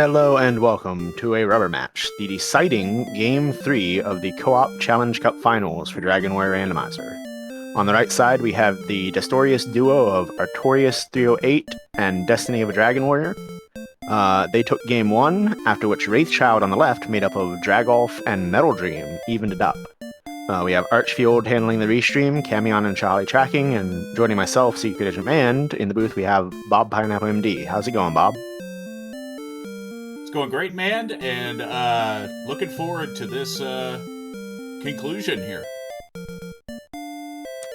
Hello and welcome to a rubber match, the deciding Game 3 of the Co-op Challenge Cup Finals for Dragonware Randomizer. On the right side, we have the Destorius duo of Artorias 308 and Destiny of a Dragon Warrior. They took Game 1, after which Wraithchild on the left, made up of Dragolf and Metal Dream, evened it up. We have Archfield handling the restream, Camion and Charlie tracking, and joining myself, Secret Agent Mand, in the booth we have Bob Pineapple MD. How's it going, Bob? It's going great, man, and looking forward to this conclusion here.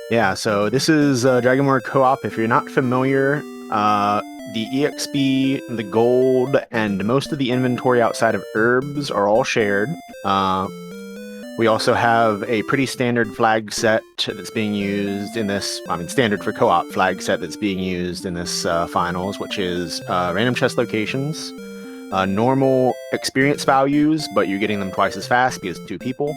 Yeah, so this is Dragonware Co-op. If you're not familiar, the EXP, the gold, and most of the inventory outside of herbs are all shared. We also have a pretty standard flag set that's being used in this, standard for co-op flag set that's being used in this finals, which is random chest locations, normal experience values, but you're getting them twice as fast because 2 people.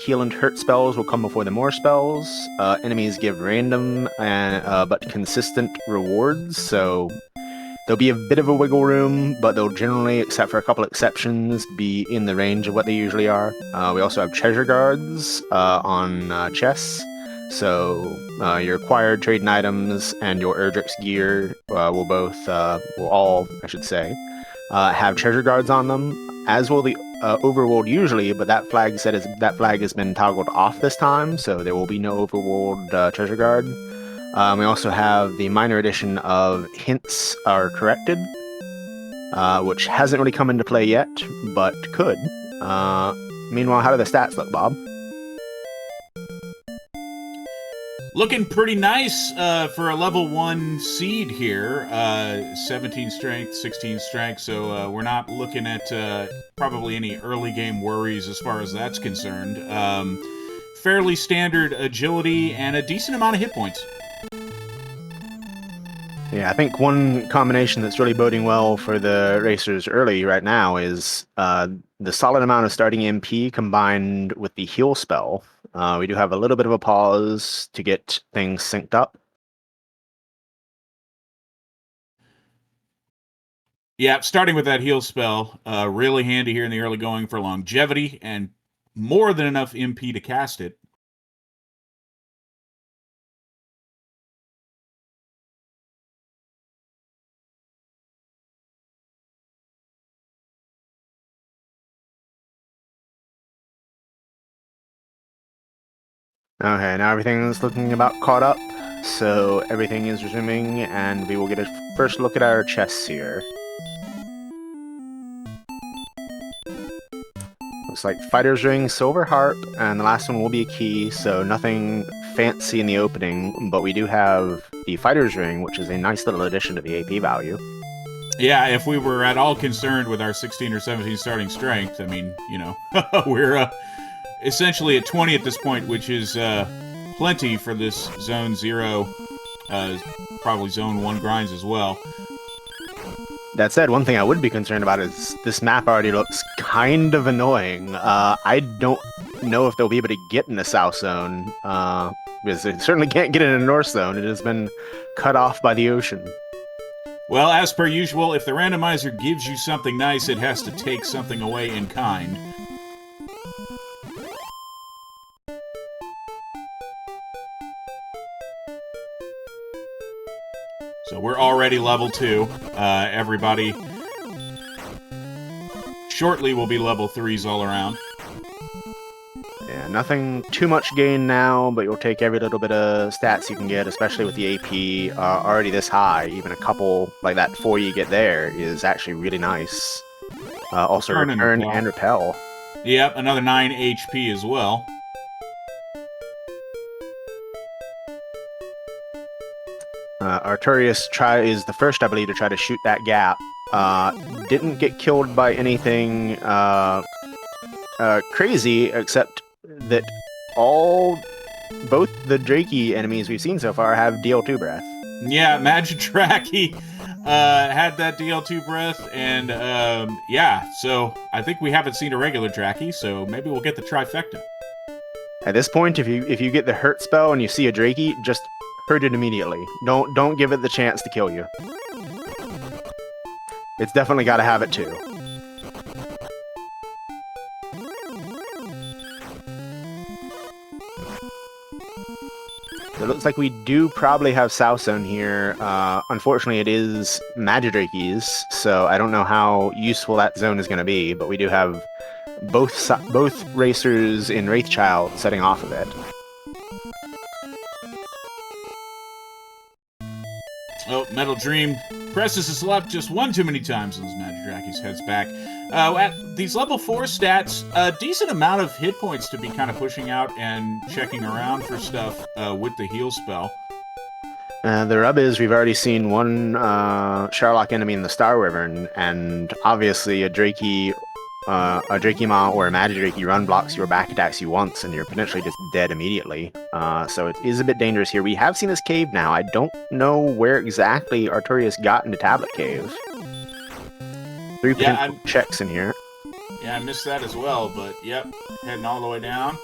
Heal and hurt spells will come before the more spells. Enemies give random but consistent rewards, so there'll be a bit of a wiggle room, but they'll generally, except for a couple exceptions, be in the range of what they usually are. We also have treasure guards on chests, so your acquired trading items and your Erdrick's gear will all have treasure guards on them, as will the overworld usually, but that flag has been toggled off this time, so there will be no overworld treasure guard. We also have the minor edition of Hints Are Corrected, which hasn't really come into play yet, but could. Meanwhile, how do the stats look, Bob? Looking pretty nice for a level 1 seed here. 17 strength, 16 strength, so we're not looking at probably any early game worries as far as that's concerned. Fairly standard agility and a decent amount of hit points. Yeah, I think one combination that's really boding well for the racers early right now is the solid amount of starting MP combined with the heal spell. We do have a little bit of a pause to get things synced up. Yeah, starting with that heal spell, really handy here in the early going for longevity and more than enough MP to cast it. Okay, now everything's looking about caught up, so everything is resuming, and we will get a first look at our chests here. Looks like Fighter's Ring, Silver Harp, and the last one will be a key, so nothing fancy in the opening, but we do have the Fighter's Ring, which is a nice little addition to the AP value. Yeah, if we were at all concerned with our 16 or 17 starting strength, we're essentially at 20 at this point, which is plenty for this Zone 0, probably Zone 1 grinds as well. That said, one thing I would be concerned about is this map already looks kind of annoying. I don't know if they'll be able to get in the South Zone, because they certainly can't get in the North Zone. It has been cut off by the ocean. Well, as per usual, if the randomizer gives you something nice, it has to take something away in kind. So we're already level 2. Everybody shortly will be level 3s all around. Yeah, nothing too much gain now, but you'll take every little bit of stats you can get, especially with the AP already this high. Even a couple like that 4 you get there is actually really nice. Also, return and repel. Yep, another 9 HP as well. Artorias is the first, I believe, to try to shoot that gap. Didn't get killed by anything crazy, except that both the Drakey enemies we've seen so far have DL2 breath. Yeah, Magidracky had that DL2 breath, and so I think we haven't seen a regular Dracky, so maybe we'll get the trifecta. At this point, if you get the hurt spell and you see a Drakey, just hurt it immediately. Don't give it the chance to kill you. It's definitely got to have it too. It looks like we do probably have South Zone here. Unfortunately, it is Magidrake's, so I don't know how useful that zone is going to be, but we do have both racers in Wraithchild setting off of it. Oh, Metal Dream presses his luck just one too many times as Magidrake's heads back. At these level 4 stats, a decent amount of hit points to be kind of pushing out and checking around for stuff with the heal spell. The rub is we've already seen one Sharlock enemy in the Star Wyvern, and obviously a Drakey Maw or a Magidrakey run blocks your back attacks you once, and you're potentially just dead immediately. So it is a bit dangerous here. We have seen this cave now. I don't know where exactly Artorias got into Tablet Cave. 3 potential checks in here. Yeah, I missed that as well, but yep, heading all the way down.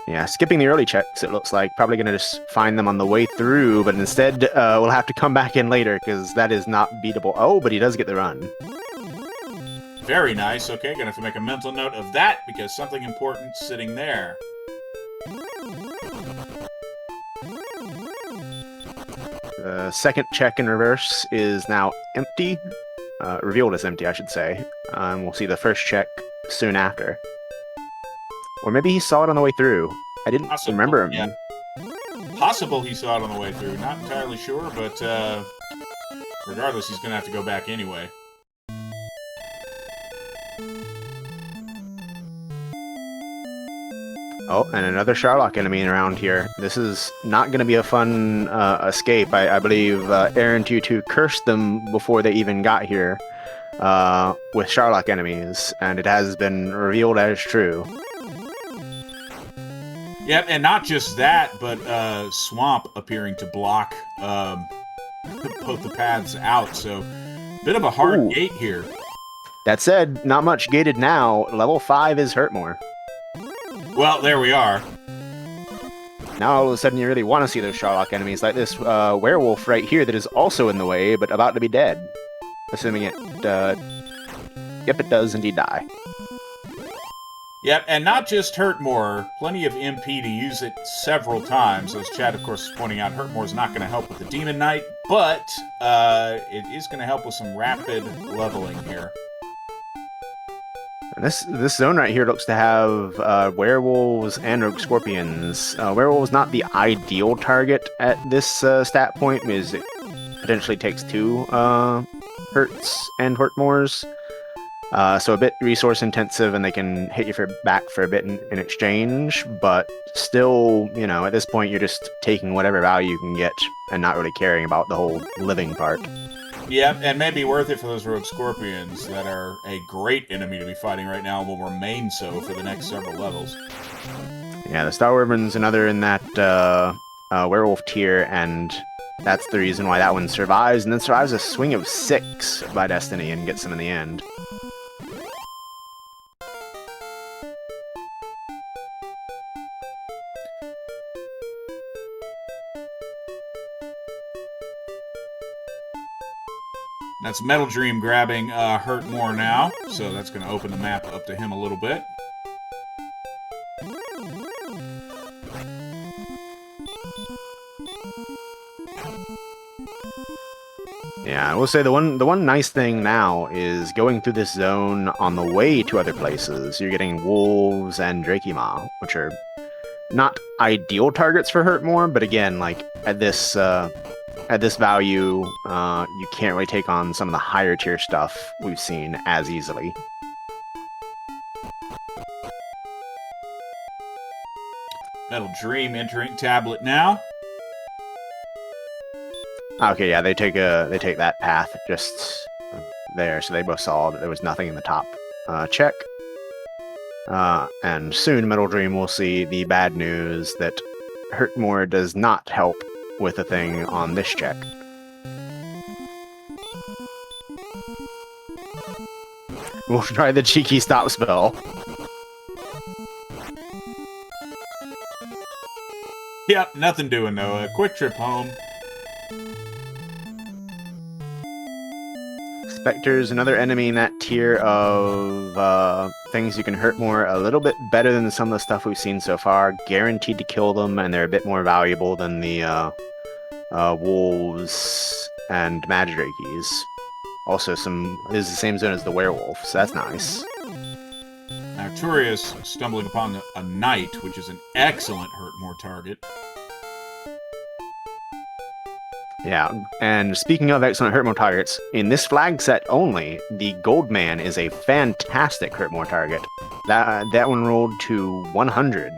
Yeah, skipping the early checks, it looks like. Probably going to just find them on the way through, but instead we'll have to come back in later, because that is not beatable. Oh, but he does get the run. Very nice. Okay, gonna have to make a mental note of that, because something important's sitting there. The second check in reverse is now empty. Revealed as empty, I should say. We'll see the first check soon after. Or maybe he saw it on the way through. I didn't remember him. Yeah. Possible he saw it on the way through. Not entirely sure, but regardless, he's going to have to go back anyway. Oh, and another Sharlock enemy around here. This is not going to be a fun escape. I believe Aaron 2-2 cursed them before they even got here with Sharlock enemies, and it has been revealed as true. Yep, and not just that, but Swamp appearing to block both the paths out, so bit of a hard gate here. That said, not much gated now. Level 5 is Hurtmore. Well, there we are. Now all of a sudden you really want to see those Sharlock enemies, like this werewolf right here that is also in the way, but about to be dead. Assuming it, yep, it does indeed die. Yep, and not just Hurtmore, plenty of MP to use it several times. As Chad, of course, is pointing out, Hurtmore's not going to help with the Demon Knight, but it is going to help with some rapid leveling here. And this zone right here looks to have werewolves and rogue scorpions. Werewolves not the ideal target at this stat point, because it potentially takes 2 Hurts and Hurtmores. So a bit resource intensive, and they can hit you back for a bit in exchange, but still, you know, at this point you're just taking whatever value you can get and not really caring about the whole living part. Yeah, and maybe worth it for those rogue scorpions that are a great enemy to be fighting right now and will remain so for the next several levels. Yeah, the Star Wyvern's another in that werewolf tier, and that's the reason why that one survives, and then survives a swing of 6 by Destiny and gets him in the end. That's Metal Dream grabbing Hurtmore now, so that's going to open the map up to him a little bit. Yeah, I will say the one nice thing now is going through this zone on the way to other places. You're getting wolves and Drakey Maw, which are not ideal targets for Hurtmore, but again, like at this value, you can't really take on some of the higher tier stuff we've seen as easily. Metal Dream entering tablet now. Okay, yeah, they take that path just there, so they both saw that there was nothing in the top check. And soon Metal Dream will see the bad news that Hurtmore does not help with a thing on this check. We'll try the cheeky stop spell. Yep, nothing doing though. A quick trip home. Spectre's another enemy in that tier of things you can hurt more, a little bit better than some of the stuff we've seen so far. Guaranteed to kill them, and they're a bit more valuable than the wolves and Magdrakies. Also, this is the same zone as the werewolf, so that's nice. Arturius stumbling upon a knight, which is an excellent hurt more target. Yeah, and speaking of excellent hurt more targets, in this flag set only, the gold man is a fantastic hurt more target. That one rolled to 100.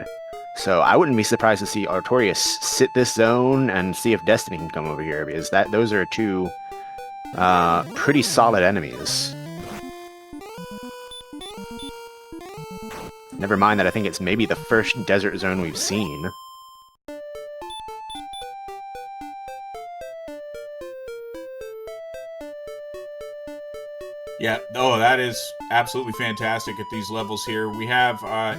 So I wouldn't be surprised to see Artorias sit this zone and see if Destiny can come over here, because those are two pretty solid enemies. Never mind that I think it's maybe the first desert zone we've seen. Yeah, that is absolutely fantastic at these levels here. We have, our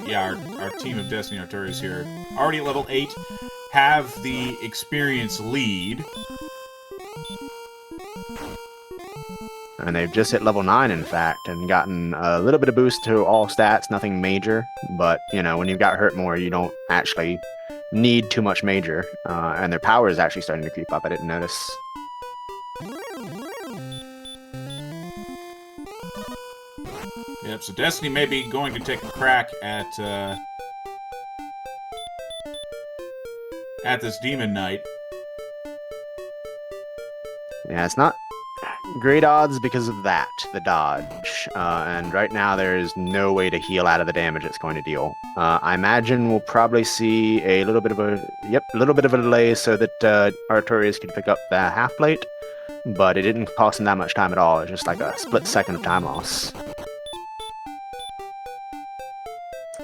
team of Destiny Arturias here, already at level 8, have the experience lead. And they've just hit level 9, in fact, and gotten a little bit of boost to all stats, nothing major. But, when you've got hurt more, you don't actually need too much major. And their power is actually starting to creep up, I didn't notice. Yep, so Destiny may be going to take a crack at this Demon Knight. Yeah, it's not great odds because of that, the dodge. And right now there is no way to heal out of the damage it's going to deal. I imagine we'll probably see a little bit of a delay so that Artorias can pick up the half plate, but it didn't cost him that much time at all. It's just like a split second of time loss.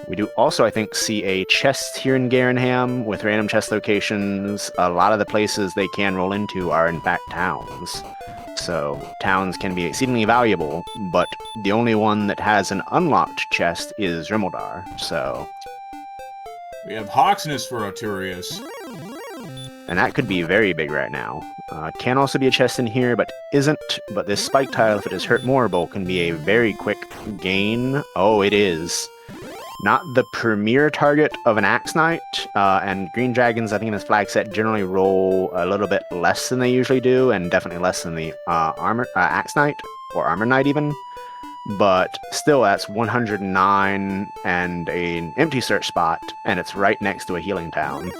We do also, I think, see a chest here in Garenham with random chest locations. A lot of the places they can roll into are, in fact, towns. So, towns can be exceedingly valuable, but the only one that has an unlocked chest is Rimeldar, so... We have Hawksness for Arturius. And that could be very big right now. Can also be a chest in here, but isn't. But this spike tile, if it is hurt moreable, can be a very quick gain. Oh, it is. Not the premier target of an Axe Knight, and Green Dragons, I think in this flag set, generally roll a little bit less than they usually do, and definitely less than the Axe Knight, or Armor Knight even. But still, that's 109 and an empty search spot, and it's right next to a healing town.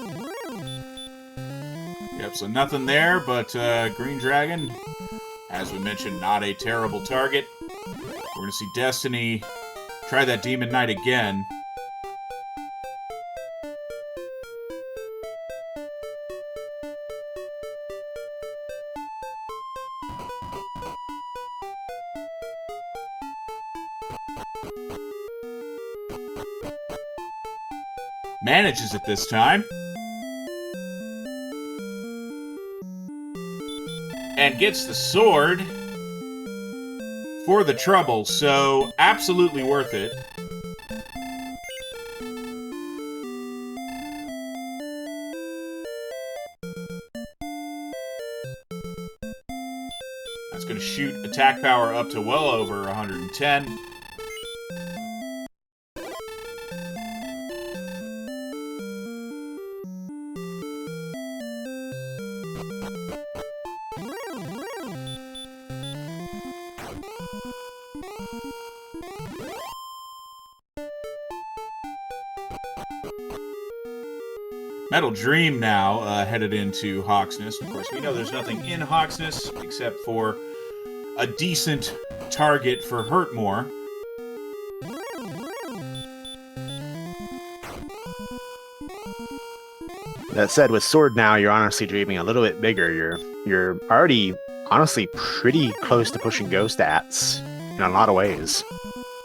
Yep, so nothing there, but Green Dragon, as we mentioned, not a terrible target. We're going to see Destiny try that Demon Knight again. Manages it this time. And gets the sword for the trouble, so absolutely worth it. That's going to shoot attack power up to well over 110. Metal Dream now headed into Hawksness. Of course, we know there's nothing in Hawksness except for a decent target for Hurtmore. That said, with Sword now, you're honestly dreaming a little bit bigger. You're already, honestly, pretty close to pushing Go stats in a lot of ways.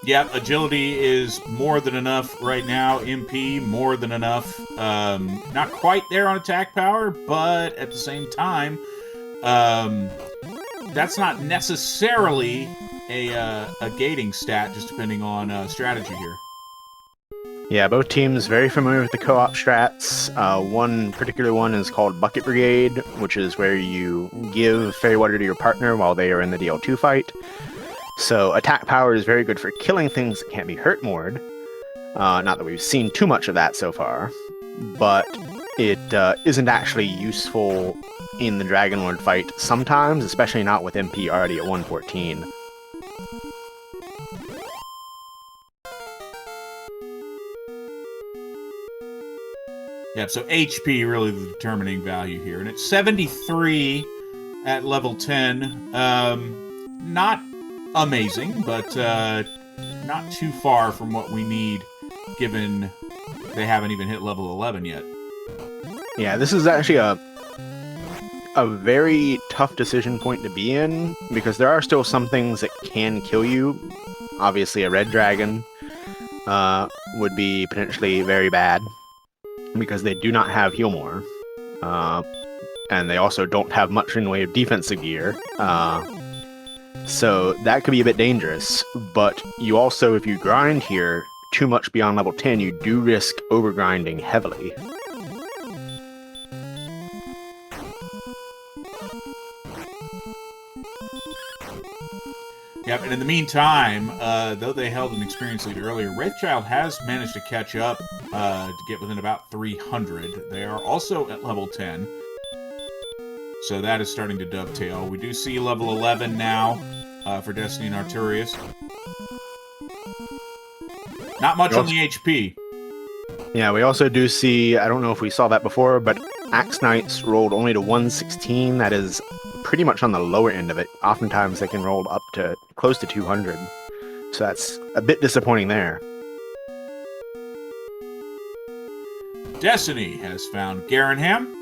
Yep, agility is more than enough right now. MP, more than enough. Not quite there on attack power, but at the same time, that's not necessarily a gating stat, just depending on strategy here. Yeah, both teams very familiar with the co-op strats. One particular one is called Bucket Brigade, which is where you give fairy water to your partner while they are in the DL2 fight. So attack power is very good for killing things that can't be hurt moored. Not that we've seen too much of that so far, but it isn't actually useful in the Dragon Lord fight sometimes, especially not with MP already at 114. Yeah, so HP really the determining value here. And it's 73 at level 10. Not amazing, but not too far from what we need, given they haven't even hit level 11 yet. Yeah, this is actually a very tough decision point to be in, because there are still some things that can kill you. Obviously, a red dragon would be potentially very bad, because they do not have heal more. And they also don't have much in the way of defensive gear. So that could be a bit dangerous. But you also, if you grind here too much beyond level 10, you do risk overgrinding heavily. Yep, and in the meantime, though they held an experience lead earlier, Wraithchild has managed to catch up to get within about 300. They are also at level 10, so that is starting to dovetail. We do see level 11 now for Destiny and Arturius. Not much on the HP. Yeah, we also do see, I don't know if we saw that before, but Axe Knights rolled only to 116. That is pretty much on the lower end of it. Oftentimes they can roll up to close to 200. So that's a bit disappointing there. Destiny has found Garanham.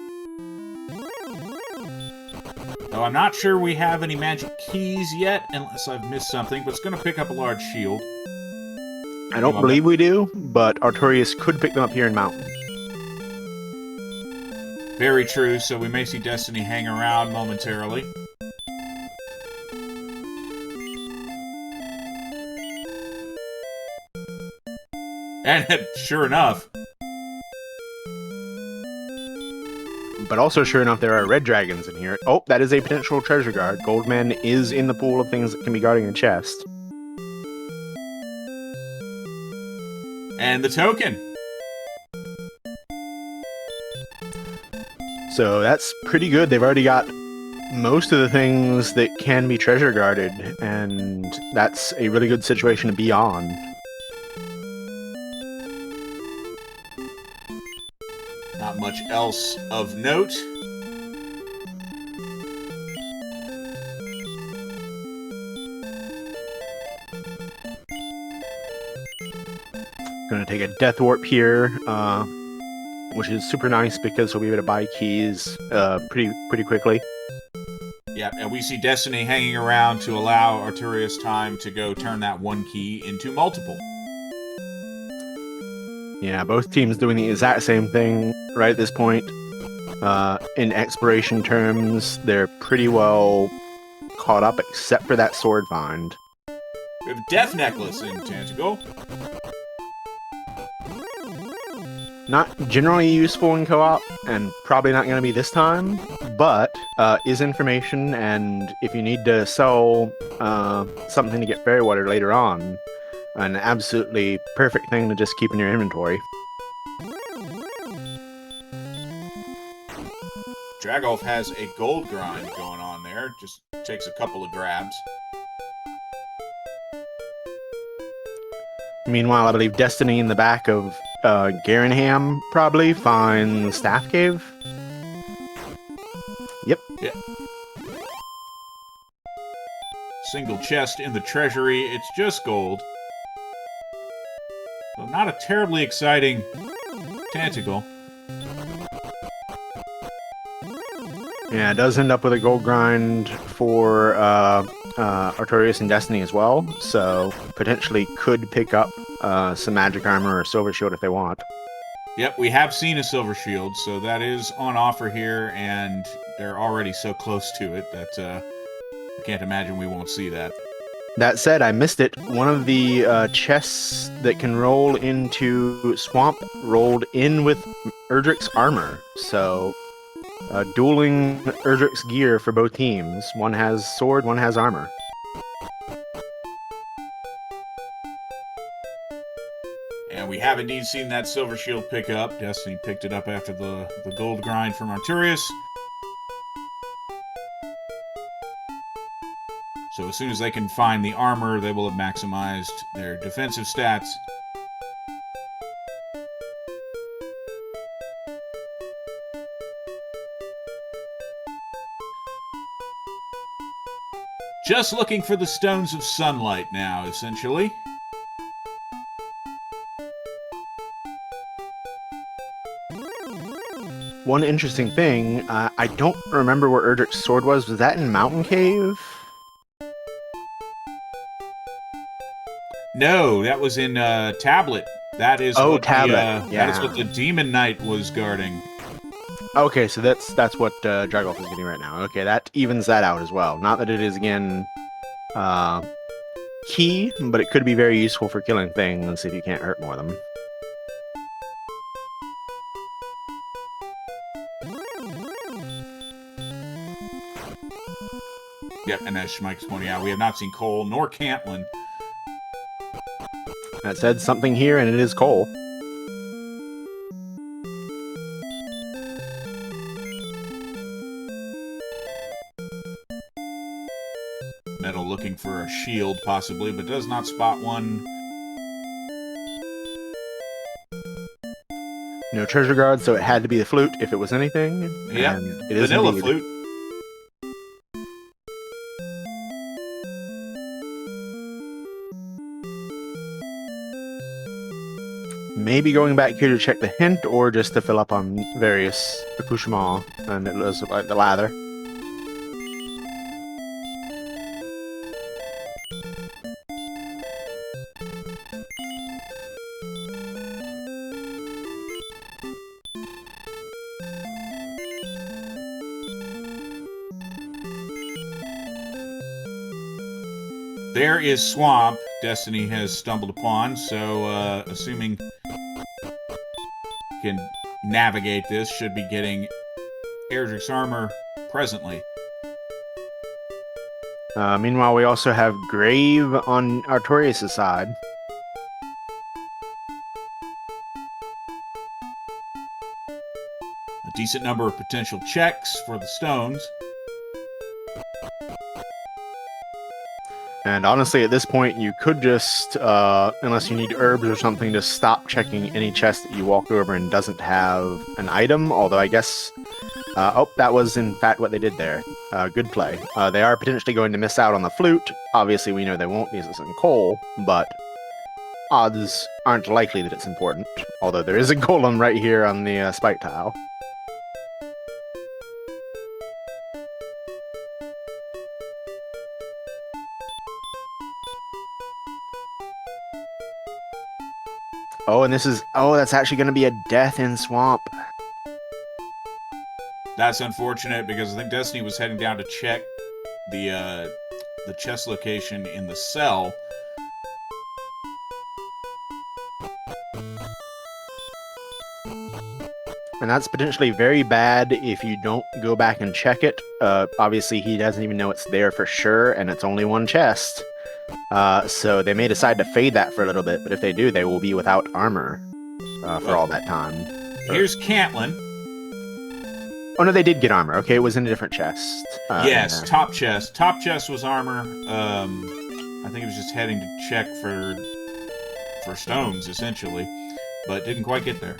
Though I'm not sure we have any magic keys yet, unless I've missed something, but it's going to pick up a large shield. I don't believe we do, but Arturius could pick them up here in Mountain. Very true, so we may see Destiny hang around momentarily. And sure enough. But also, sure enough, there are red dragons in here. Oh, that is a potential treasure guard. Goldman is in the pool of things that can be guarding a chest. And the token. So that's pretty good. They've already got most of the things that can be treasure guarded, and that's a really good situation to be on. Not much else of note. Going to take a death warp here, which is super nice because we'll be able to buy keys pretty quickly. Yeah, and we see Destiny hanging around to allow Arturius time to go turn that one key into multiple. Yeah, both teams doing the exact same thing right at this point. In exploration terms, they're pretty well caught up, except for that sword find. We have a Death Necklace in Tantigal. Not generally useful in co-op, and probably not going to be this time, but is information, and if you need to sell something to get fairy water later on, an absolutely perfect thing to just keep in your inventory. Dragolf has a gold grind going on there. Just takes a couple of grabs. Meanwhile, I believe Destiny in the back of Garanham probably finds Staff Cave. Yep. Yeah. Single chest in the treasury. It's just gold. So not a terribly exciting Tantigal. Yeah, it does end up with a gold grind for Arturius and Destiny as well, so potentially could pick up some magic armor or silver shield if they want. Yep, we have seen a silver shield, so that is on offer here, and they're already so close to it that I can't imagine we won't see that. That said, I missed it. One of the chests that can roll into Swamp rolled in with Erdrick's armor. So, dueling Erdrick's gear for both teams. One has sword, one has armor. And we have indeed seen that silver shield pick up. Destiny picked it up after the gold grind from Arturius. So as soon as they can find the armor, they will have maximized their defensive stats. Just looking for the stones of sunlight now, essentially. One interesting thing, I don't remember where Erdrick's sword was. Was that in Mountain Cave? No, that was in Tablet. That is Tablet. That is what the Demon Knight was guarding. Okay, so that's what Dragolf is getting right now. Okay, that evens that out as well. Not that it is, again, key, but it could be very useful for killing things if you can't hurt more of them. Yep, and as Schmike's pointing out, we have not seen Cole nor Cantlin. That said, something here, and it is coal. Metal looking for a shield, possibly, but does not spot one. No treasure guard, so it had to be the flute if it was anything. Yeah, it is vanilla indeed. flute. Maybe going back here to check the hint, or just to fill up on various accoutrements, and it was like the lather. There is Swamp, Destiny has stumbled upon, so assuming can navigate this, should be getting Erdrick's armor presently. Meanwhile, we also have Grave on Artorias' side. A decent number of potential checks for the stones. And honestly, at this point, you could just, unless you need herbs or something, just stop checking any chest that you walk over and doesn't have an item. Although I guess, that was in fact what they did there. Good play. They are potentially going to miss out on the flute. Obviously, we know they won't because it's in coal, but odds aren't likely that it's important. Although there is a golem right here on the spike tile. Oh, and this is... Oh, that's actually going to be a death in Swamp. That's unfortunate because I think Destiny was heading down to check the chest location in the cell. And that's potentially very bad if you don't go back and check it. Obviously, he doesn't even know it's there for sure, and it's only one chest. So they may decide to fade that for a little bit, but if they do, they will be without armor for all that time. Here's Cantlin. Oh, no, they did get armor. Okay, it was in a different chest. Yes, top chest. Top chest was armor. I think it was just heading to check for stones, essentially, but didn't quite get there.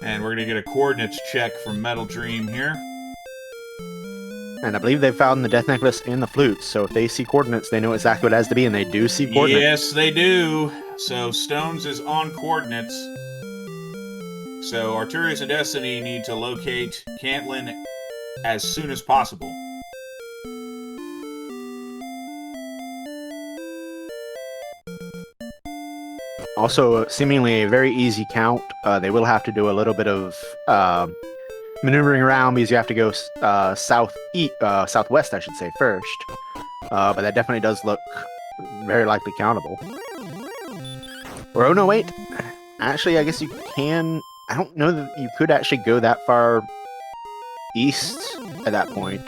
And we're going to get a coordinates check from Metal Dream here. And I believe they found the death necklace and the flute, so if they see coordinates, they know exactly what it has to be, and they do see coordinates. Yes, they do. So Stones is on coordinates. So Arturius and Destiny need to locate Cantlin as soon as possible. Also, seemingly a very easy count. They will have to do a little bit of maneuvering around because you have to go southwest, I should say, first. But that definitely does look very likely countable. Or, oh no, wait. Actually, I guess you can... I don't know that you could actually go that far east at that point.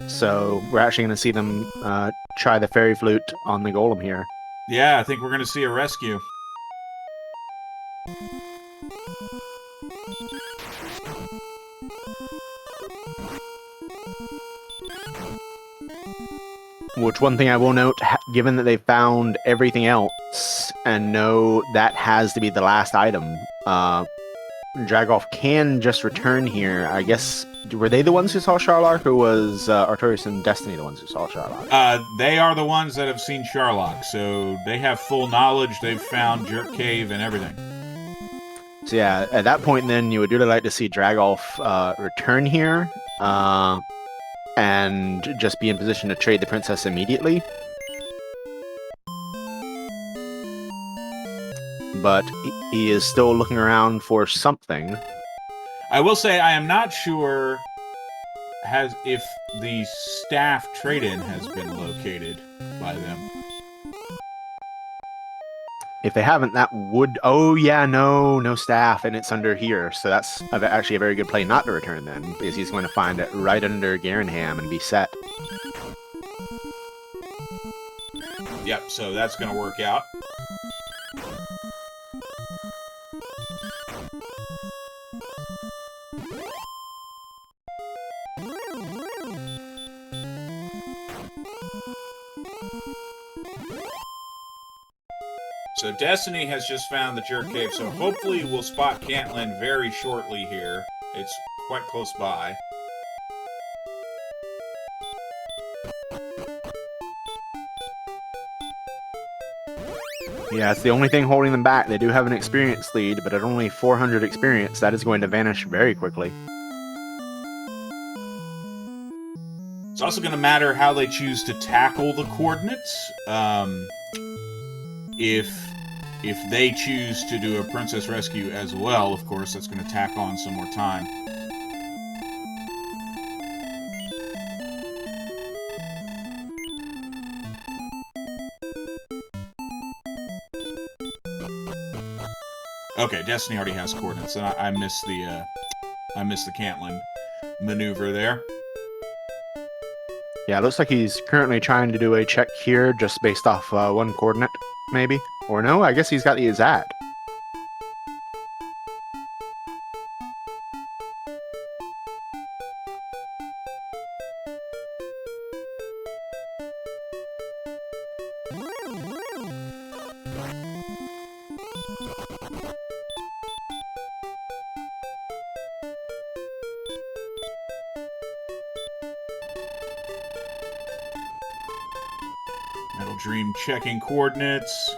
So we're actually going to see them try the fairy flute on the golem here. Yeah, I think we're going to see a rescue. Which, one thing I will note, given that they found everything else and know that has to be the last item, Dragoff can just return here. I guess, were they the ones who saw Sharlark, or was Artorias and Destiny the ones who saw Sharlark? They are the ones that have seen Sharlark, so they have full knowledge. They've found Jerk Cave and everything. So yeah, at that point then, you would really like to see Dragoff return here, and just be in position to trade the princess immediately. But he is still looking around for something. I will say I am not sure if the staff trade-in has been located by them. If they haven't, that would... Oh, yeah, no staff, and it's under here. So that's actually a very good play not to return then, because he's going to find it right under Garenham and be set. Yep, so that's going to work out. So Destiny has just found the Jerk Cave, so hopefully we'll spot Cantlin very shortly here. It's quite close by. Yeah, it's the only thing holding them back. They do have an experience lead, but at only 400 experience, that is going to vanish very quickly. It's also going to matter how they choose to tackle the coordinates. If they choose to do a princess rescue as well, of course, that's going to tack on some more time. Okay, Destiny already has coordinates, and I missed the Cantlin maneuver there. Yeah, it looks like he's currently trying to do a check here just based off one coordinate, maybe. Or no, I guess he's got the exact. Metal Dream checking coordinates.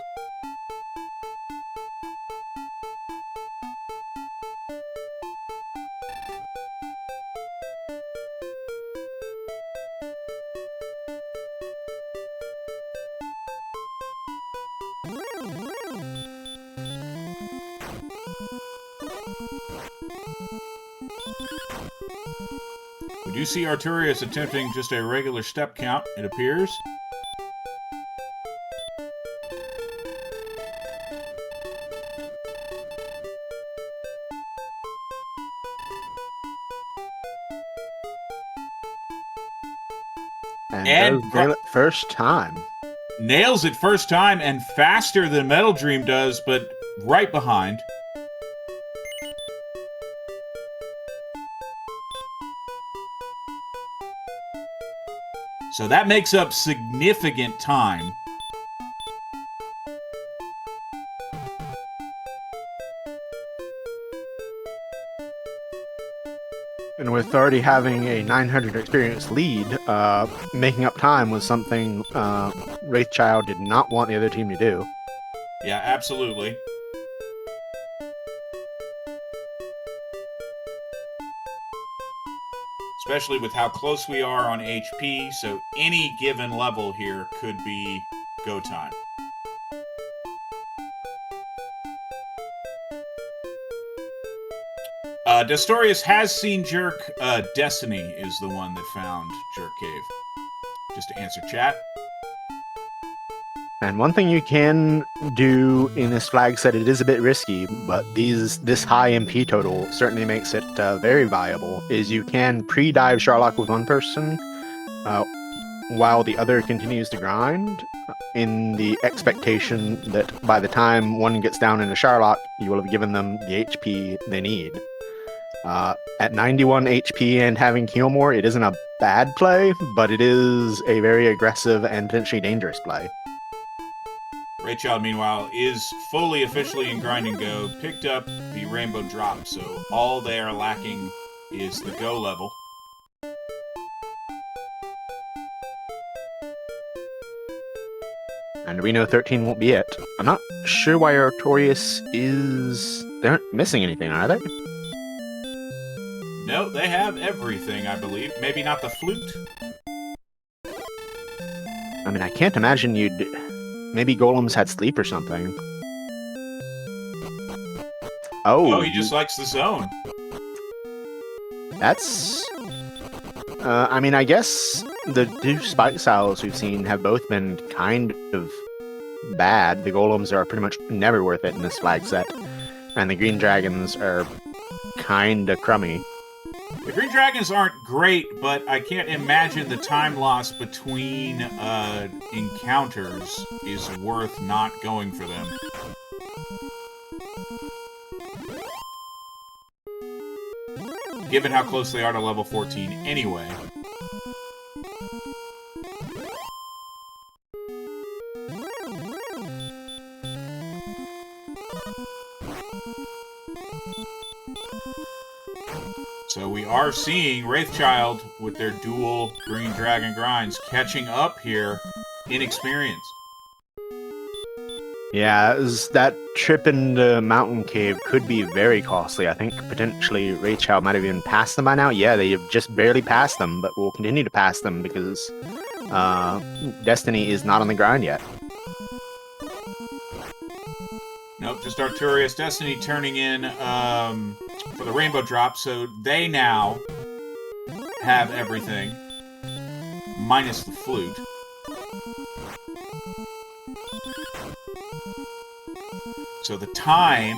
We do see Arturius attempting just a regular step count, it appears. And does nail it first time. Nails it first time and faster than Metal Dream does, but right behind. So that makes up significant time. And with already having a 900 experience lead, making up time was something Wraithchild did not want the other team to do. Yeah, absolutely. especially with how close we are on HP, so any given level here could be go time. Destorius has seen Jerk. Destiny is the one that found Jerk Cave. Just to answer chat. And one thing you can do in this flag set, it is a bit risky, but this high MP total certainly makes it very viable, is you can pre-dive Sharlock with one person while the other continues to grind, in the expectation that by the time one gets down into Sharlock, you will have given them the HP they need. At 91 HP and having heal more, it isn't a bad play, but it is a very aggressive and potentially dangerous play. Raychild, meanwhile, is fully officially in Grind and Go, picked up the Rainbow Drop, so all they are lacking is the Go level. And we know 13 won't be it. I'm not sure why Artorias is... They aren't missing anything, are they? No, they have everything, I believe. Maybe not the flute? I mean, I can't imagine you'd... Maybe Golems had sleep or something. Oh, he just likes the zone. That's... I mean, I guess the two spike styles we've seen have both been kind of bad. The Golems are pretty much never worth it in this flag set. And the Green Dragons are kinda crummy. The Green Dragons aren't great, but I can't imagine the time loss between encounters is worth not going for them. Given how close they are to level 14 anyway. So we are seeing Wraithchild with their dual Green Dragon grinds catching up here in experience. Yeah, that trip into Mountain Cave could be very costly. I think potentially Raychild might have even passed them by now. Yeah, they have just barely passed them, but will continue to pass them because Destiny is not on the grind yet. Nope, just Arturius. Destiny turning in for the Rainbow Drop, so they now have everything, minus the flute. So the time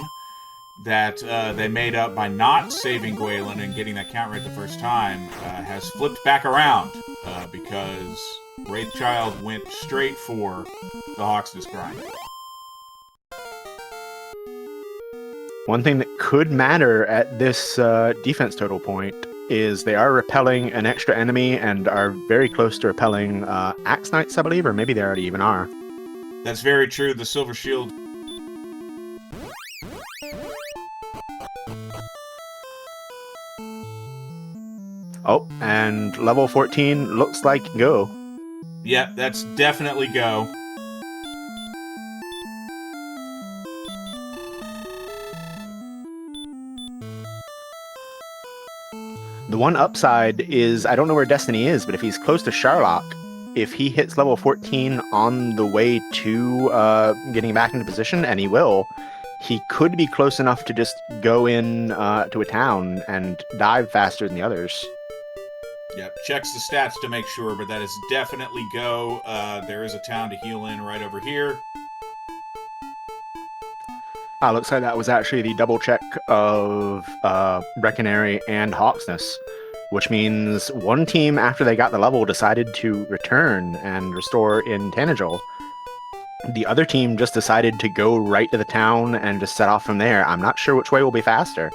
that they made up by not saving Gwaelin and getting that count right the first time has flipped back around because Wraithchild went straight for the Hawksness grind. One thing that could matter at this defense total point is they are repelling an extra enemy and are very close to repelling Axe Knights, I believe, or maybe they already even are. That's very true. The Silver Shield. Oh, and level 14 looks like go. Yeah, that's definitely go. The one upside is, I don't know where Destiny is, but if he's close to Sharlock, if he hits level 14 on the way to getting back into position, and he will, he could be close enough to just go in to a town and dive faster than the others. Yep, checks the stats to make sure, but that is definitely go. There is a town to heal in right over here. Looks like that was actually the double check of Brecconary and Hawksness, which means one team, after they got the level, decided to return and restore in Tanagel. The other team just decided to go right to the town and just set off from there. I'm not sure which way will be faster.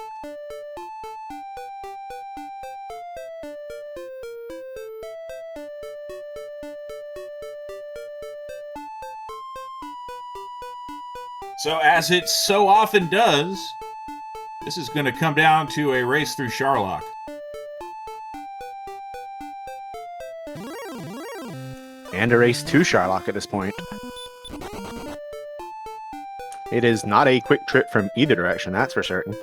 So, as it so often does, this is going to come down to a race through Sharlock. And a race to Sharlock at this point. It is not a quick trip from either direction, that's for certain.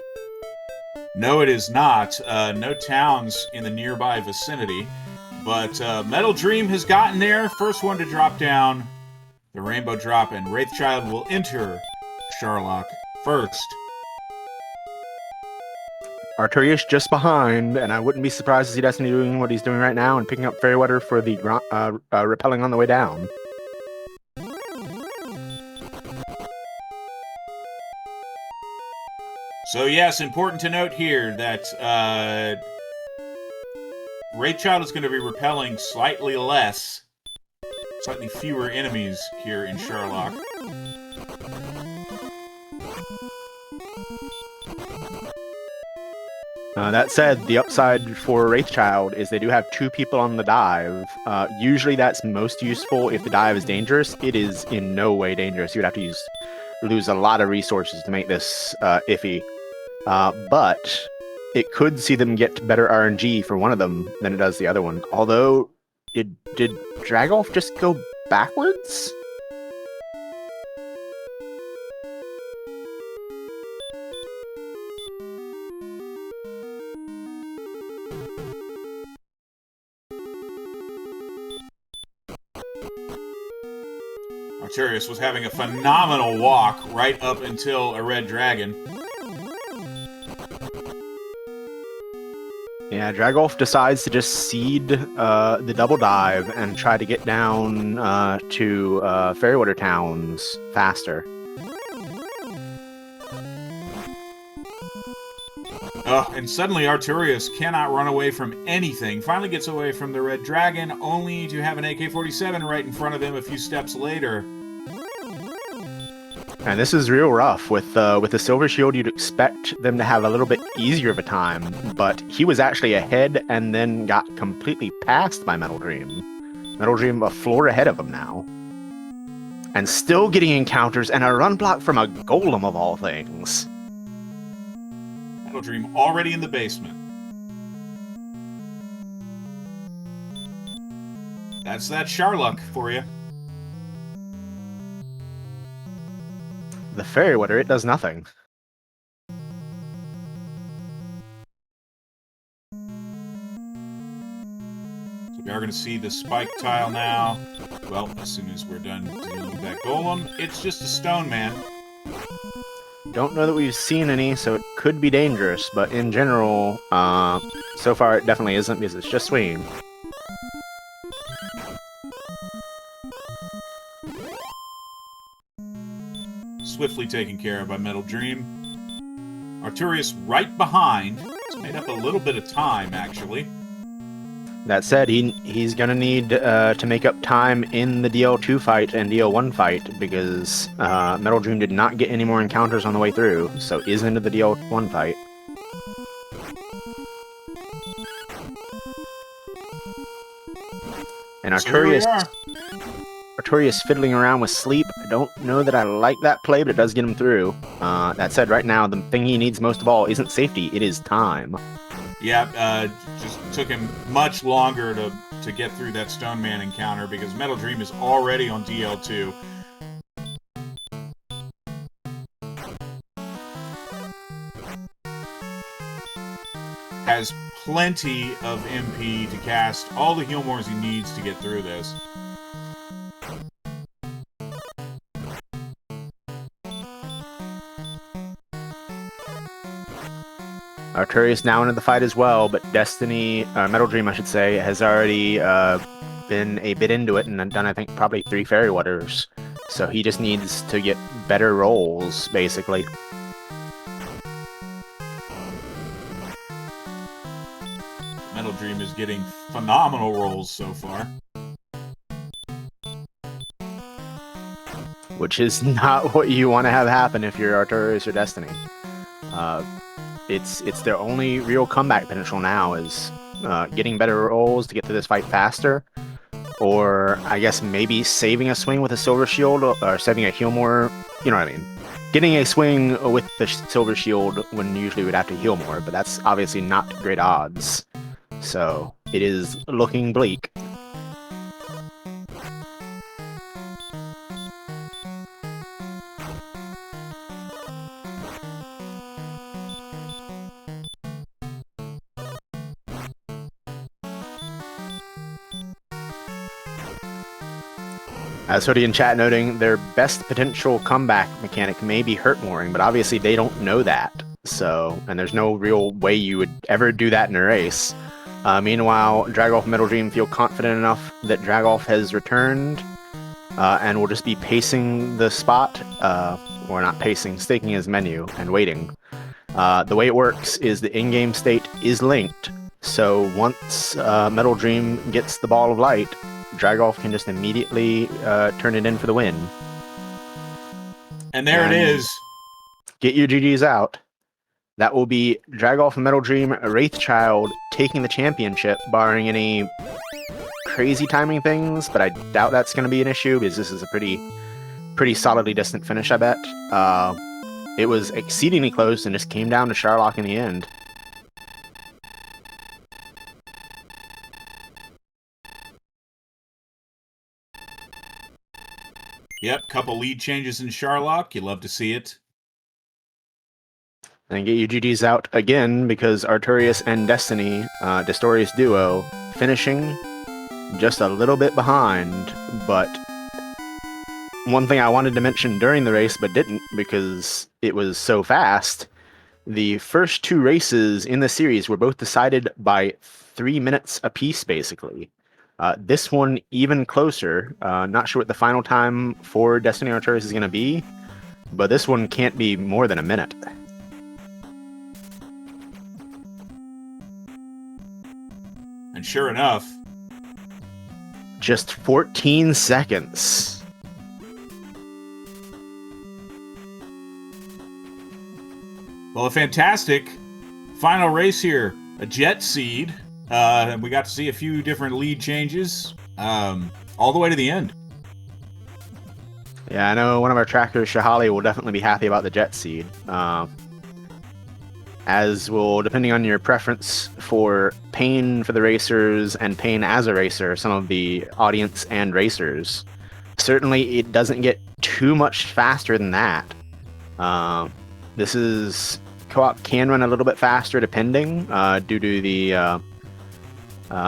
No, it is not. No towns in the nearby vicinity. But Metal Dream has gotten there. First one to drop down. The Rainbow Drop, and Wraithchild will enter Sharlock first. Arturius just behind, and I wouldn't be surprised to see Destiny doing what he's doing right now and picking up Fairy Water for the repelling on the way down. So yes, important to note here that Wraithchild is going to be repelling slightly fewer enemies here in Sharlock. That said, the upside for Wraithchild is they do have 2 people on the dive. Usually that's most useful if the dive is dangerous. It is in no way dangerous. You would have to lose a lot of resources to make this iffy. But it could see them get better RNG for one of them than it does the other one. Although, did Dragolf just go backwards? Arturius was having a phenomenal walk right up until a red dragon. Yeah, Dragolf decides to just seed the double dive and try to get down to Fairywater Towns faster. And suddenly Arturius cannot run away from anything. Finally gets away from the red dragon, only to have an AK-47 right in front of him a few steps later. And this is real rough. With the Silver Shield, you'd expect them to have a little bit easier of a time, but he was actually ahead and then got completely passed by Metal Dream. Metal Dream a floor ahead of him now. And still getting encounters and a run block from a golem of all things. Metal Dream already in the basement. That's that Sharlock for you. The Fairy Water, it does nothing. So we are going to see the spike tile now. Well, as soon as we're done dealing with that golem, it's just a stone man. Don't know that we've seen any, so it could be dangerous, but in general, so far it definitely isn't because it's just swinging. Swiftly taken care of by Metal Dream. Arturius right behind. It's made up a little bit of time, actually. That said, he's gonna need to make up time in the DL2 fight and DL1 fight because Metal Dream did not get any more encounters on the way through, so is into the DL1 fight. And Arturius fiddling around with sleep. I don't know that I like that play, but it does get him through. That said, right now, the thing he needs most of all isn't safety, it is time. Yeah, just took him much longer to get through that Stone Man encounter because Metal Dream is already on DL2. Has plenty of MP to cast all the Healmores he needs to get through this. Arturius now into the fight as well, but Metal Dream I should say, has already been a bit into it and done I think probably 3 Fairy Waters. So he just needs to get better rolls, basically. Metal Dream is getting phenomenal rolls so far. Which is not what you want to have happen if you're Arturius or Destiny. It's their only real comeback potential now is getting better rolls to get through this fight faster, or I guess maybe saving a swing with a Silver Shield or saving a heal more. You know what I mean? Getting a swing with the Silver Shield when usually we'd have to heal more, but that's obviously not great odds. So it is looking bleak. As Hoodie in chat noting, their best potential comeback mechanic may be hurt mooring, but obviously they don't know that. So, and there's no real way you would ever do that in a race. Meanwhile, Dragolf and Metal Dream feel confident enough that Dragolf has returned and will just be pacing the spot, or not pacing, staking his menu and waiting. The way it works is the in-game state is linked, so once Metal Dream gets the ball of light, Dragolf can just immediately turn it in for the win. And there it is. Get your GGs out. That will be Dragolf and Metal Dream Wraithchild taking the championship, barring any crazy timing things, but I doubt that's going to be an issue because this is a pretty solidly distant finish, I bet. It was exceedingly close and just came down to Sharlock in the end. Yep, couple lead changes in Sharlock. You love to see it. And get your GGs out again because Arturius and Destiny, Destorius duo, finishing just a little bit behind. But one thing I wanted to mention during the race but didn't because it was so fast, the first two races in the series were both decided by 3 minutes apiece, basically. This one even closer. Not sure what the final time for Destiny Arturius is going to be, but this one can't be more than a minute. And sure enough, just 14 seconds. Well, a fantastic final race here. A jet seed. We got to see a few different lead changes all the way to the end. Yeah, I know one of our trackers, Shahali, will definitely be happy about the jet seed. As will, depending on your preference for pain for the racers and pain as a racer, some of the audience and racers. Certainly, it doesn't get too much faster than that. Co-op can run a little bit faster depending, due to the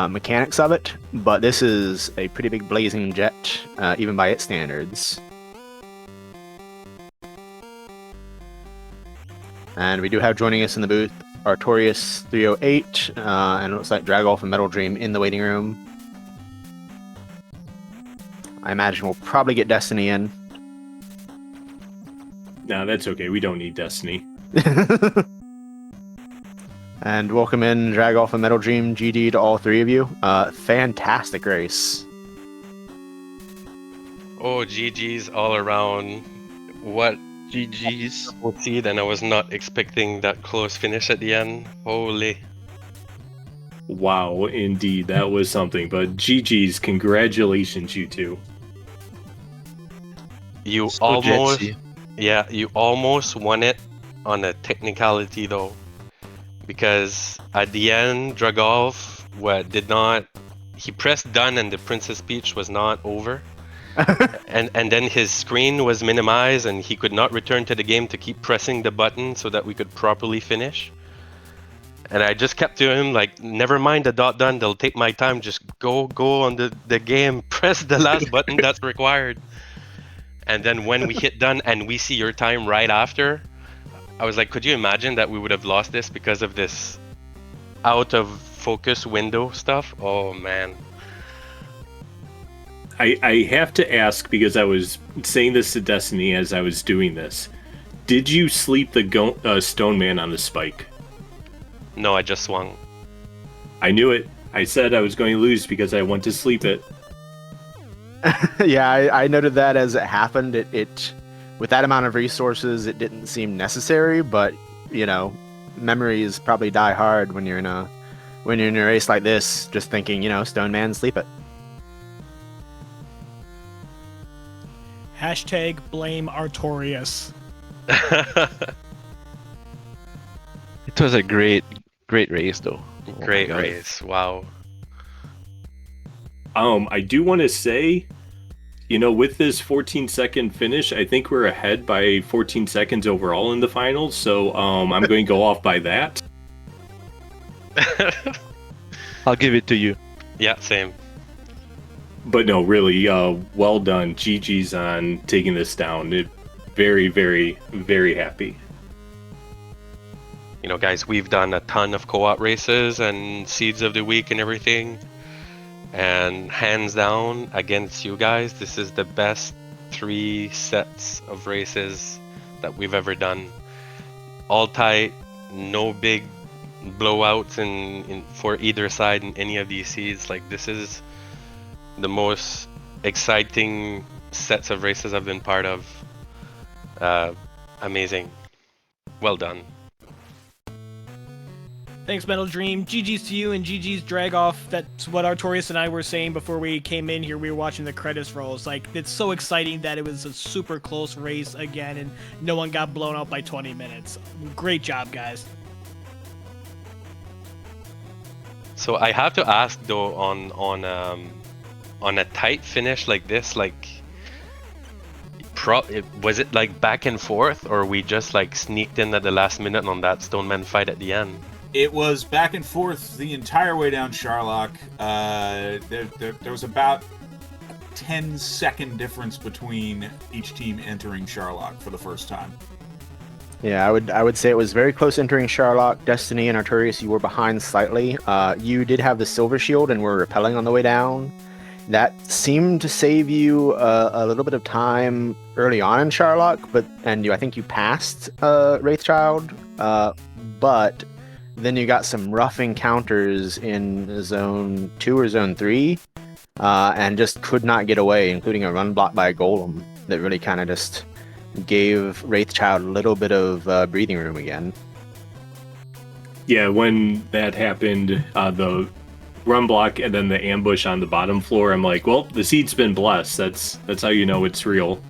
mechanics of it, but this is a pretty big blazing jet, even by its standards. And we do have joining us in the booth Artorius 308, and it looks like Dragolf and Metal Dream in the waiting room. I imagine we'll probably get Destiny in. No, that's okay. We don't need Destiny. And welcome in Dragolf and Metal Dream. GG to all three of you. Fantastic race. Oh, GG's all around. What GG's. we'll see then. I was not expecting that close finish at the end. Holy. Wow, indeed. That was something. But GG's, congratulations, you two. You So almost, jetsy. yeah, you almost won it on a technicality though. Because at the end, Dragolf he pressed done and the princess speech was not over. and then his screen was minimized and he could not return to the game to keep pressing the button so that we could properly finish. And I just kept to him like, never mind the dot done, they'll take my time, just go on the game, press the last button that's required. And then when we hit done and we see your time right after, I was like, could you imagine that we would have lost this because of this out of focus window stuff? Oh man. I have to ask, because I was saying this to Destiny as I was doing this. Did you sleep the Stone Man on the spike? No, I just swung. I knew it. I said I was going to lose because I went to sleep it. Yeah, I noted that as it happened. It with that amount of resources, it didn't seem necessary, but memories probably die hard when you're in a race like this, just thinking, Stone Man, sleep it. Hashtag blame Artorius. It was a great race, though. Oh my Great God. race. Wow. I do want to say, with this 14-second finish, I think we're ahead by 14 seconds overall in the finals. So I'm going to go off by that. I'll give it to you. Yeah, same. But no, really, well done. GG's on taking this down. Very, very, very happy. You know, guys, we've done a ton of co-op races and seeds of the week and everything. And hands down, against you guys, this is the best 3 sets of races that we've ever done. All tight, no big blowouts in for either side in any of these seeds. Like, this is the most exciting sets of races I've been part of. Amazing. Well done. Thanks, Metal Dream. GG's to you and GG's Drag Off. That's what Artorias and I were saying before we came in here. We were watching the credits rolls. Like, it's so exciting that it was a super close race again and no one got blown out by 20 minutes. Great job, guys. So I have to ask though, on a tight finish like this, like, was it like back and forth, or we just like sneaked in at the last minute on that Stoneman fight at the end? It was back and forth the entire way down Charlock. There was about a 10-second difference between each team entering Charlock for the first time. Yeah, I would say it was very close entering Charlock. Destiny and Artorias, you were behind slightly. You did have the silver shield and were repelling on the way down. That seemed to save you a little bit of time early on in Charlock, I think you passed Wraithchild, but then you got some rough encounters in Zone 2 or Zone 3, and just could not get away, including a run block by a Golem that really kind of just gave Wraithchild a little bit of breathing room again. Yeah, when that happened, the run block and then the ambush on the bottom floor, I'm like, well, the seed's been blessed. That's how you know it's real.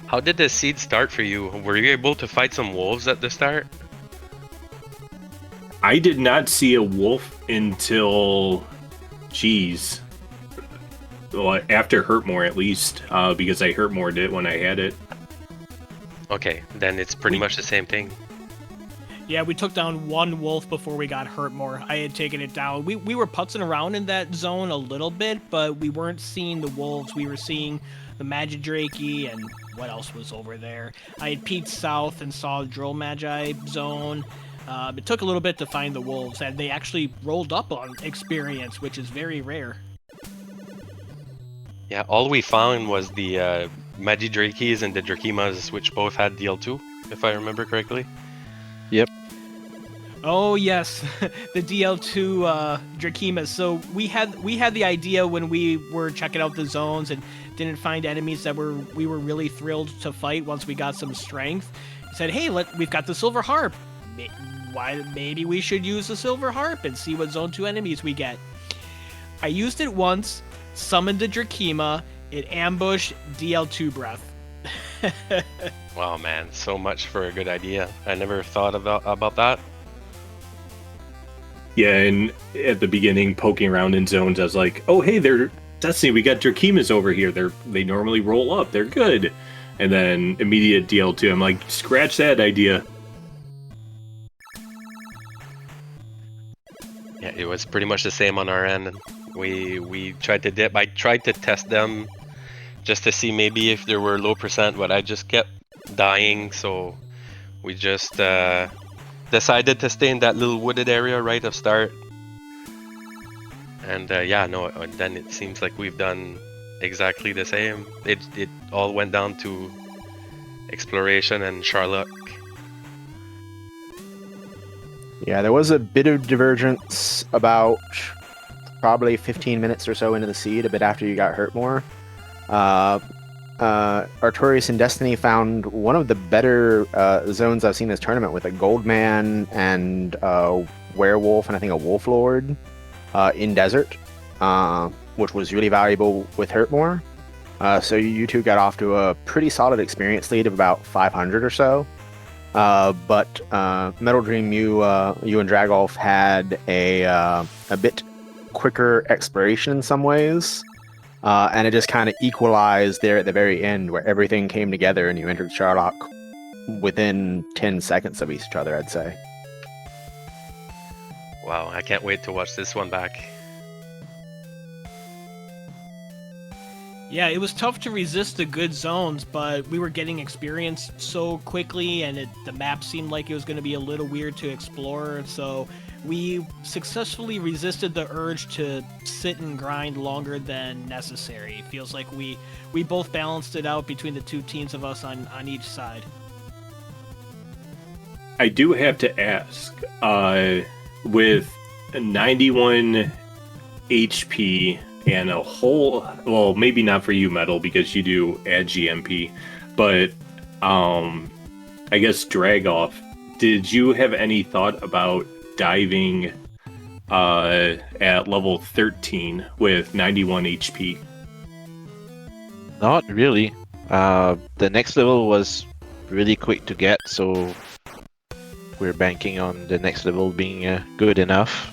How did the seed start for you? Were you able to fight some wolves at the start? I did not see a wolf until, well, after Hurtmore at least, because I Hurtmored it when I had it. Okay, then it's pretty much the same thing. Yeah, we took down one wolf before we got hurt more. I had taken it down. We were putzing around in that zone a little bit, but we weren't seeing the wolves. We were seeing the Magidrake and what else was over there. I had peeked south and saw the Drill Magi zone. It took a little bit to find the wolves, and they actually rolled up on experience, which is very rare. Yeah, all we found was the Magidrakes and the Drakimas, which both had DL2, if I remember correctly. Yep. Oh yes, the DL2 Drakimas. So we had the idea when we were checking out the zones and didn't find enemies that we were really thrilled to fight once we got some strength. Said, hey, we've got the Silver Harp. Maybe we should use the Silver Harp and see what Zone 2 enemies we get. I used it once, summoned the Drakima, it ambushed DL2 Breath. Wow, man, so much for a good idea. I never thought about that. Yeah, and at the beginning, poking around in zones, I was like, oh, hey, Destiny, we got Drakimas over here. They normally roll up. They're good. And then immediate DL2, I'm like, scratch that idea. Yeah, it was pretty much the same on our end. We tried to dip. I tried to test them just to see maybe if there were low percent, but I just kept dying, so we just decided to stay in that little wooded area right of start. And then it seems like we've done exactly the same. It all went down to exploration and Charlotte. Yeah, there was a bit of divergence about probably 15 minutes or so into the seed, a bit after you got hurt more. Artorias and Destiny found one of the better zones I've seen this tournament, with a Goldman and a Werewolf and I think a Wolf Lord in Desert, which was really valuable with Hurtmore. So you two got off to a pretty solid experience lead of about 500 or so. But Metal Dream, you and Dragolf had a bit quicker exploration in some ways, and it just kind of equalized there at the very end, where everything came together and you entered Charlock within 10 seconds of each other, I'd say. Wow, I can't wait to watch this one back. Yeah, it was tough to resist the good zones, but we were getting experience so quickly, and the map seemed like it was going to be a little weird to explore, so we successfully resisted the urge to sit and grind longer than necessary. It feels like we both balanced it out between the two teams of us on each side. I do have to ask, with 91 HP and a whole, well, maybe not for you, Metal, because you do add GMP, but I guess Drag Off, did you have any thought about diving at level 13 with 91 HP? Not really. The next level was really quick to get, so we're banking on the next level being good enough.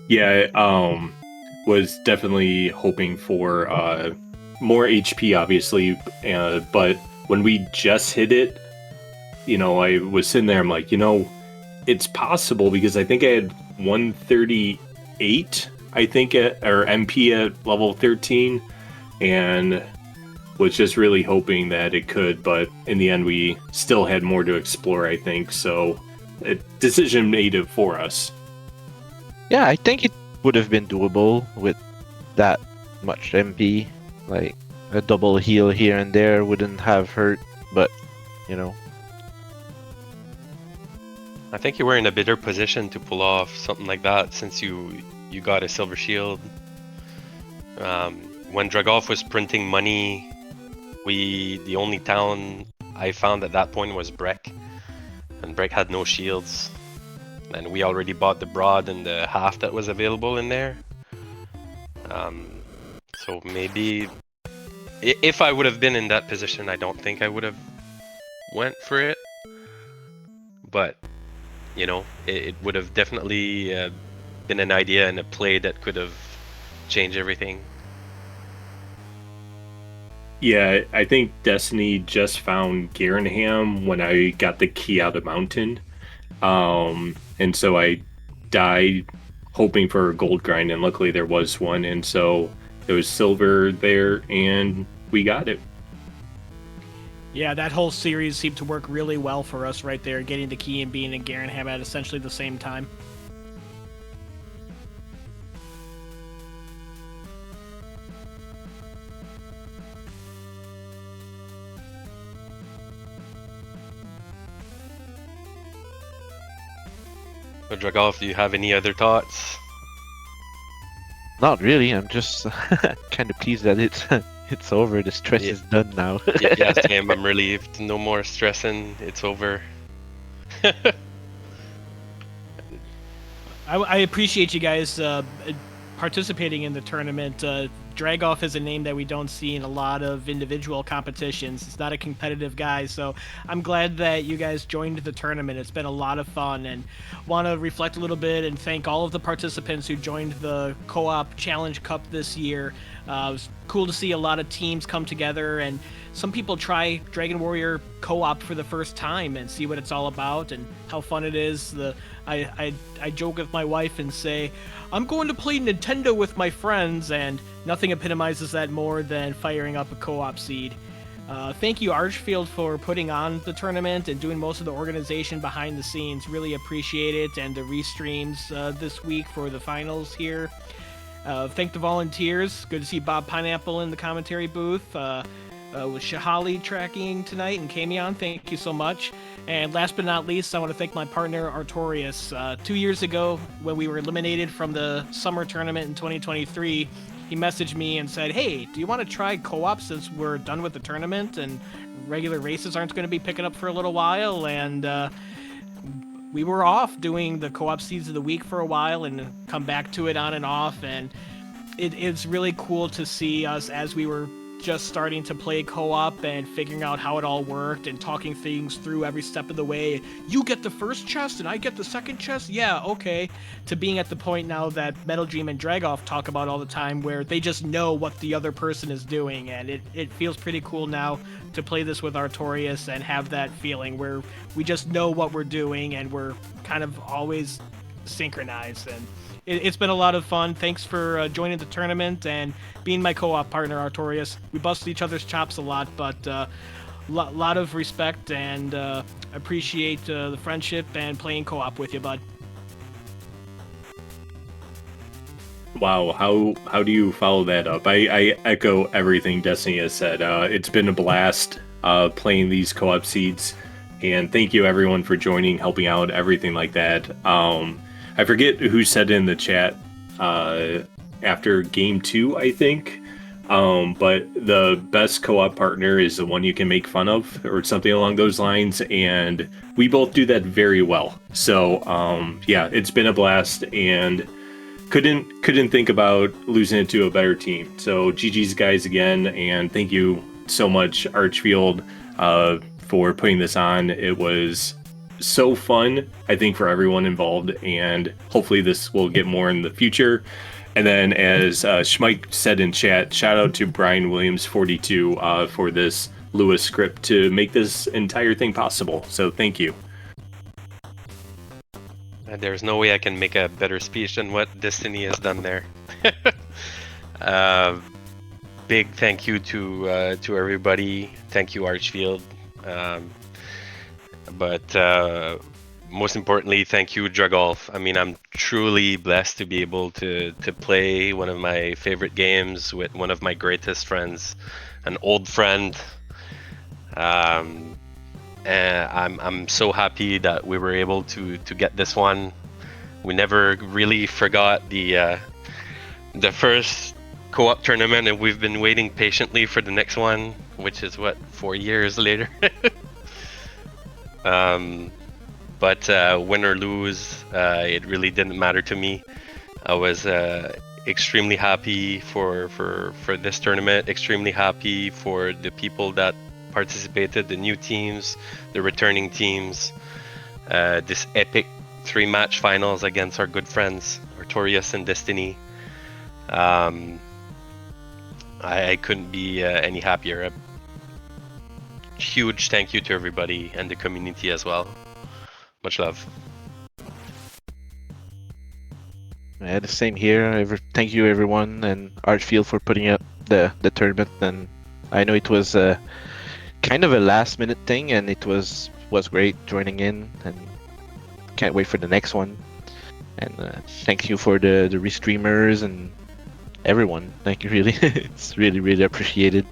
Yeah, was definitely hoping for more HP, obviously, but when we just hit it, I was sitting there, I'm like, it's possible, because I think I had 138, I think, or MP at level 13, and was just really hoping that it could, but in the end, we still had more to explore, I think, so a decision made it for us. Yeah, I think it would have been doable with that much MP. Like, a double heal here and there wouldn't have hurt, but, I think you were in a better position to pull off something like that since you got a silver shield. When Dragolf was printing money, the only town I found at that point was Breck, and Breck had no shields, and we already bought the broad and the half that was available in there. So maybe if I would have been in that position, I don't think I would have went for it, but it would have definitely been an idea and a play that could have changed everything. Yeah, I think Destiny just found Garenham when I got the key out of Mountain. And so I died hoping for a gold grind, and luckily there was one, and so there was silver there, and we got it. Yeah, that whole series seemed to work really well for us right there, getting the key and being in Garenham at essentially the same time. So Dragolf, do you have any other thoughts? not really. I'm just kind of pleased that it's over. The stress is done now. Yeah, same. I'm relieved. No more stressing. It's over. I appreciate you guys participating in the tournament. Dragoff is a name that we don't see in a lot of individual competitions. It's not a competitive guy, so I'm glad that you guys joined the tournament. It's been a lot of fun, and want to reflect a little bit and thank all of the participants who joined the Co-op Challenge Cup this year. It was cool to see a lot of teams come together, and some people try Dragon Warrior Co-op for the first time and see what it's all about and how fun it is. I joke with my wife and say, I'm going to play Nintendo with my friends, and nothing epitomizes that more than firing up a co-op seed. Thank you, Archfield, for putting on the tournament and doing most of the organization behind the scenes. Really appreciate it, and the restreams this week for the finals here. Thank the volunteers. Good to see Bob Pineapple in the commentary booth. With Shahali tracking tonight and Kamion, thank you so much. And last but not least, I want to thank my partner Artorias. 2 years ago, when we were eliminated from the summer tournament in 2023, he messaged me and said, hey, do you want to try co-op since we're done with the tournament and regular races aren't going to be picking up for a little while? And we were off doing the co-op seeds of the week for a while and come back to it on and off, and it's really cool to see us as we were just starting to play co-op and figuring out how it all worked and talking things through every step of the way. You get the first chest and I get the second chest? Yeah, okay. To being at the point now that Metal Dream and Dragoff talk about all the time, where they just know what the other person is doing, and it feels pretty cool now to play this with Artorias and have that feeling where we just know what we're doing and we're kind of always synchronized, and it's been a lot of fun. Thanks for joining the tournament and being my co-op partner, Artorias. We busted each other's chops a lot, but lot of respect and appreciate the friendship and playing co-op with you, bud. Wow, how do you follow that up? I echo everything Destiny has said. It's been a blast playing these co-op seeds, and thank you everyone for joining, helping out, everything like that. I forget who said in the chat after game 2, I think, but the best co-op partner is the one you can make fun of, or something along those lines, and we both do that very well. So yeah, it's been a blast, and couldn't think about losing it to a better team. So GG's guys again, and thank you so much Archfield for putting this on. It was so fun, I think, for everyone involved, and hopefully this will get more in the future. And then, as Schmike said in chat, shout out to Brian Williams 42 for this Lewis script to make this entire thing possible. So thank you. There's no way I can make a better speech than what Destiny has done there. Big thank you to everybody. Thank you, Archfield. But most importantly, thank you, Dragolf. I mean, I'm truly blessed to be able to play one of my favorite games with one of my greatest friends, an old friend. And I'm so happy that we were able to get this one. We never really forgot the first co-op tournament, and we've been waiting patiently for the next one, which is what, 4 years later. But win or lose, it really didn't matter to me. I was extremely happy for this tournament, extremely happy for the people that participated, the new teams, the returning teams, this epic 3-match finals against our good friends Artorias and Destiny. I couldn't be any happier. A huge thank you to everybody and the community as well. Much love. Yeah, the same here. Thank you everyone, and Archfield for putting up the tournament. And I know it was kind of a last minute thing, and it was great joining in, and can't wait for the next one. And thank you for the restreamers and everyone. Thank you, really. It's really appreciated.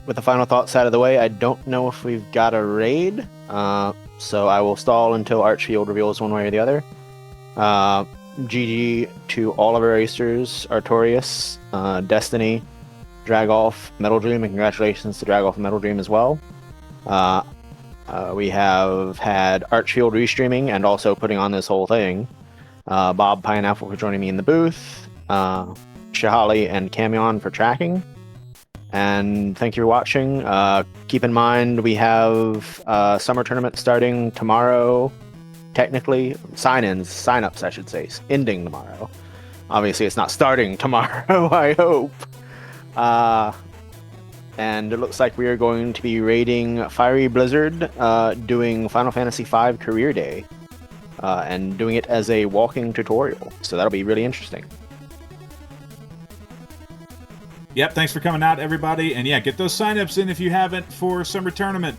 With the final thoughts out of the way, I don't know if we've got a raid, so I will stall until Archfield reveals one way or the other. GG to all of our racers, Artorias, Destiny, Dragolf, Metal Dream, and congratulations to Dragolf and Metal Dream as well. We have had Archfield restreaming and also putting on this whole thing. Bob Pineapple for joining me in the booth. Shahali and Camion for tracking. And thank you for watching. Keep in mind we have summer tournament starting tomorrow. Technically, sign-ups, I should say, ending tomorrow. Obviously, it's not starting tomorrow, I hope. And it looks like we are going to be raiding Fiery Blizzard, doing Final Fantasy V Career Day, and doing it as a walking tutorial. So that'll be really interesting. Yep, thanks for coming out, everybody. And yeah, get those signups in if you haven't for summer tournament.